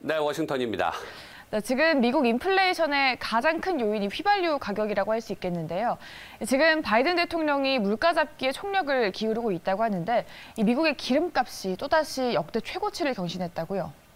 네, 워싱턴입니다. 네, 지금 미국 인플레이션의 가장 큰 요인이 휘발유 가격이라고 할 수 있겠는데요. 지금 바이든 대통령이 물가 잡기에 총력을 기울이고 있다고 하는데 이 미국의 기름값이 또다시 역대 최고치를 경신했다고요.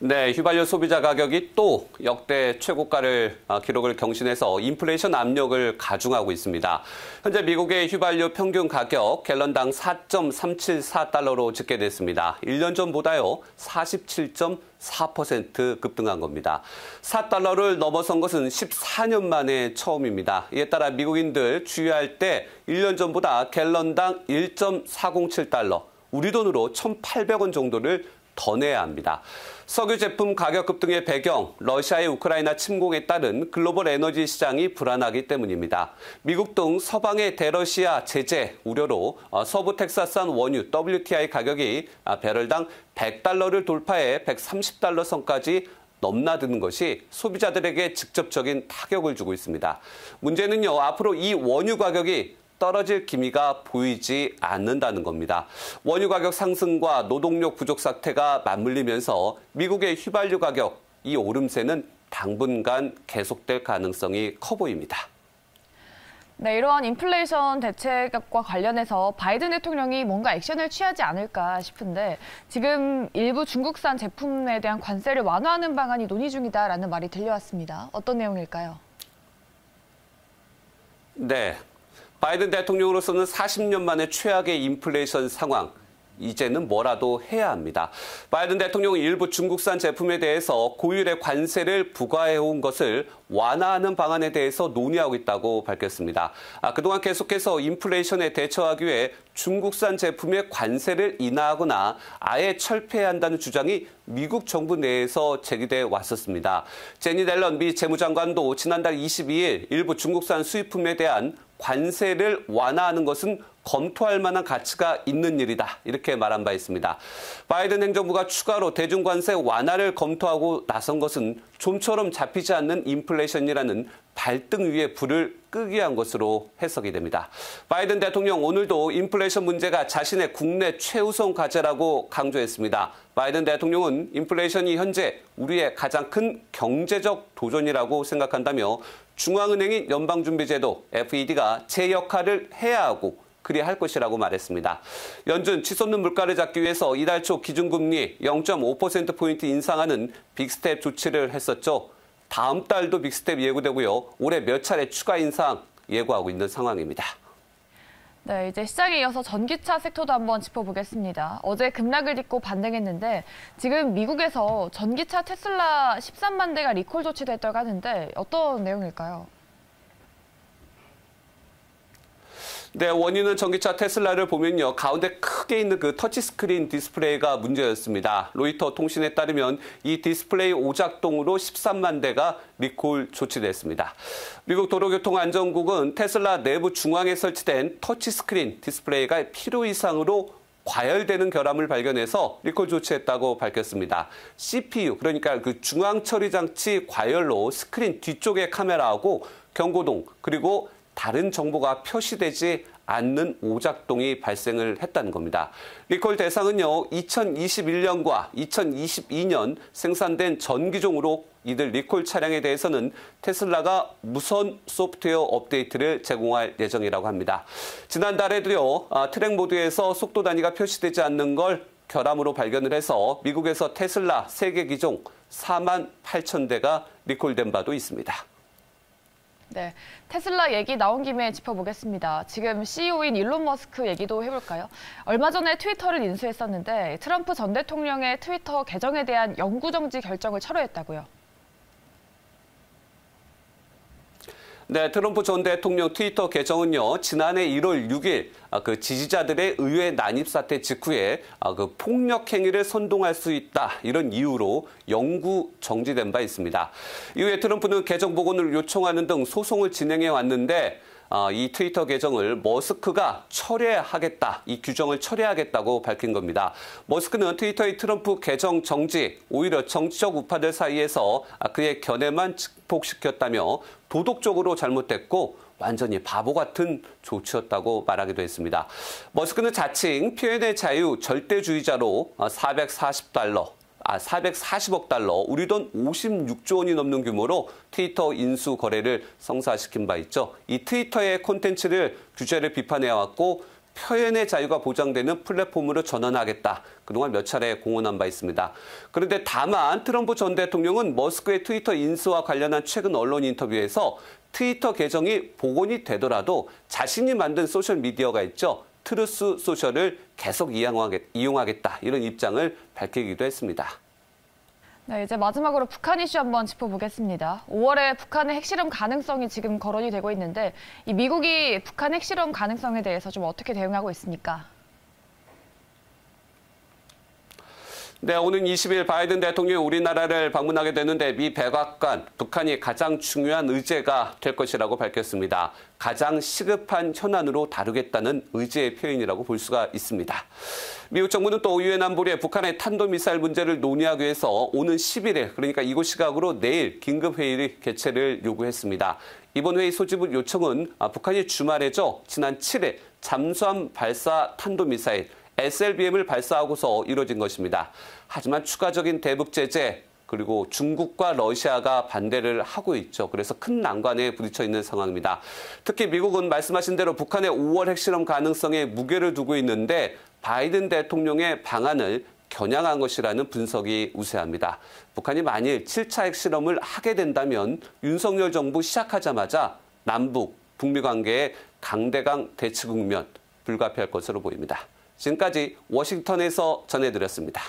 네, 휘발유 소비자 가격이 또 역대 최고가를 기록을 경신해서 인플레이션 압력을 가중하고 있습니다. 현재 미국의 휘발유 평균 가격 갤런당 4.374달러로 집계됐습니다. 1년 전보다요 47.4% 급등한 겁니다. 4달러를 넘어선 것은 14년 만에 처음입니다. 이에 따라 미국인들 주유할 때 1년 전보다 갤런당 1.407달러, 우리 돈으로 1,800원 정도를 더 내야 합니다. 석유 제품 가격 급등의 배경, 러시아의 우크라이나 침공에 따른 글로벌 에너지 시장이 불안하기 때문입니다. 미국 등 서방의 대러시아 제재 우려로 서부 텍사스산 원유 WTI 가격이 배럴당 100달러를 돌파해 130달러 선까지 넘나드는 것이 소비자들에게 직접적인 타격을 주고 있습니다. 문제는요, 앞으로 이 원유 가격이 떨어질 기미가 보이지 않는다는 겁니다. 원유 가격 상승과 노동력 부족 사태가 맞물리면서 미국의 휘발유 가격, 이 오름세는 당분간 계속될 가능성이 커 보입니다. 네, 이러한 인플레이션 대책과 관련해서 바이든 대통령이 뭔가 액션을 취하지 않을까 싶은데 지금 일부 중국산 제품에 대한 관세를 완화하는 방안이 논의 중이다라는 말이 들려왔습니다. 어떤 내용일까요? 네. 바이든 대통령으로서는 40년 만에 최악의 인플레이션 상황, 이제는 뭐라도 해야 합니다. 바이든 대통령은 일부 중국산 제품에 대해서 고율의 관세를 부과해온 것을 완화하는 방안에 대해서 논의하고 있다고 밝혔습니다. 그동안 계속해서 인플레이션에 대처하기 위해 중국산 제품에 관세를 인하하거나 아예 철폐해야 한다는 주장이 미국 정부 내에서 제기돼 왔었습니다. 제니 델런 미 재무장관도 지난달 22일 일부 중국산 수입품에 대한 관세를 완화하는 것은 검토할 만한 가치가 있는 일이다, 이렇게 말한 바 있습니다. 바이든 행정부가 추가로 대중관세 완화를 검토하고 나선 것은 좀처럼 잡히지 않는 인플레이션이라는 발등 위에 불을 끄기 위한 것으로 해석이 됩니다. 바이든 대통령 오늘도 인플레이션 문제가 자신의 국내 최우선 과제라고 강조했습니다. 바이든 대통령은 인플레이션이 현재 우리의 가장 큰 경제적 도전이라고 생각한다며 중앙은행인 연방준비제도 FED가 제 역할을 해야 하고 그리 할 것이라고 말했습니다. 연준 치솟는 물가를 잡기 위해서 이달 초 기준금리 0.5%포인트 인상하는 빅스텝 조치를 했었죠. 다음 달도 빅스텝 예고되고요. 올해 몇 차례 추가 인상 예고하고 있는 상황입니다. 네, 이제 시장에 이어서 전기차 섹터도 한번 짚어보겠습니다. 어제 급락을 딛고 반등했는데 지금 미국에서 전기차 테슬라 13만 대가 리콜 조치됐다고 하는데 어떤 내용일까요? 네, 원인은 전기차 테슬라를 보면요, 가운데 크게 있는 그 터치스크린 디스플레이가 문제였습니다. 로이터 통신에 따르면 이 디스플레이 오작동으로 13만 대가 리콜 조치됐습니다. 미국 도로교통안전국은 테슬라 내부 중앙에 설치된 터치스크린 디스플레이가 필요 이상으로 과열되는 결함을 발견해서 리콜 조치했다고 밝혔습니다. CPU, 그러니까 그 중앙 처리 장치 과열로 스크린 뒤쪽의 카메라하고 경고등, 그리고 다른 정보가 표시되지 않는 오작동이 발생을 했다는 겁니다. 리콜 대상은요, 2021년과 2022년 생산된 전기종으로 이들 리콜 차량에 대해서는 테슬라가 무선 소프트웨어 업데이트를 제공할 예정이라고 합니다. 지난달에도요, 트랙 모드에서 속도 단위가 표시되지 않는 걸 결함으로 발견을 해서 미국에서 테슬라 세계 기종 4만 8천 대가 리콜된 바도 있습니다. 네, 테슬라 얘기 나온 김에 짚어보겠습니다. 지금 CEO인 일론 머스크 얘기도 해볼까요? 얼마 전에 트위터를 인수했었는데 트럼프 전 대통령의 트위터 계정에 대한 영구정지 결정을 철회했다고요. 네, 트럼프 전 대통령 트위터 계정은요, 지난해 1월 6일 그 지지자들의 의회 난입 사태 직후에 그 폭력 행위를 선동할 수 있다, 이런 이유로 영구 정지된 바 있습니다. 이후에 트럼프는 계정 복원을 요청하는 등 소송을 진행해 왔는데 이 트위터 계정을 머스크가 철회하겠다, 이 규정을 철회하겠다고 밝힌 겁니다. 머스크는 트위터의 트럼프 계정 정지, 오히려 정치적 우파들 사이에서 그의 견해만 증폭시켰다며 도덕적으로 잘못됐고 완전히 바보 같은 조치였다고 말하기도 했습니다. 머스크는 자칭 표현의 자유 절대주의자로 440억 달러, 우리 돈 56조 원이 넘는 규모로 트위터 인수 거래를 성사시킨 바 있죠. 이 트위터의 콘텐츠를 규제를 비판해왔고 표현의 자유가 보장되는 플랫폼으로 전환하겠다. 그동안 몇 차례 공언한 바 있습니다. 그런데 다만 트럼프 전 대통령은 머스크의 트위터 인수와 관련한 최근 언론 인터뷰에서 트위터 계정이 복원이 되더라도 자신이 만든 소셜미디어가 있죠. 트루스 소셜을 계속 이용하겠다. 이런 입장을 밝히기도 했습니다. 네, 이제 마지막으로 북한 이슈 한번 짚어보겠습니다. 5월에 북한의 핵실험 가능성이 지금 거론이 되고 있는데 이 미국이 북한 핵실험 가능성에 대해서 좀 어떻게 대응하고 있습니까? 네, 오는 20일 바이든 대통령이 우리나라를 방문하게 되는데 미 백악관, 북한이 가장 중요한 의제가 될 것이라고 밝혔습니다. 가장 시급한 현안으로 다루겠다는 의지의 표현이라고 볼 수가 있습니다. 미국 정부는 또 유엔 안보리에 북한의 탄도미사일 문제를 논의하기 위해서 오는 11일, 그러니까 이곳 시각으로 내일 긴급회의를 개최를 요구했습니다. 이번 회의 소집 요청은 북한이 주말에죠, 지난 7일 잠수함 발사 탄도미사일 SLBM을 발사하고서 이뤄진 것입니다. 하지만 추가적인 대북 제재, 그리고 중국과 러시아가 반대를 하고 있죠. 그래서 큰 난관에 부딪혀 있는 상황입니다. 특히 미국은 말씀하신 대로 북한의 5월 핵실험 가능성에 무게를 두고 있는데 바이든 대통령의 방안을 겨냥한 것이라는 분석이 우세합니다. 북한이 만일 7차 핵실험을 하게 된다면 윤석열 정부 시작하자마자 남북, 북미 관계의 강대강 대치 국면 불가피할 것으로 보입니다. 지금까지 워싱턴에서 전해드렸습니다.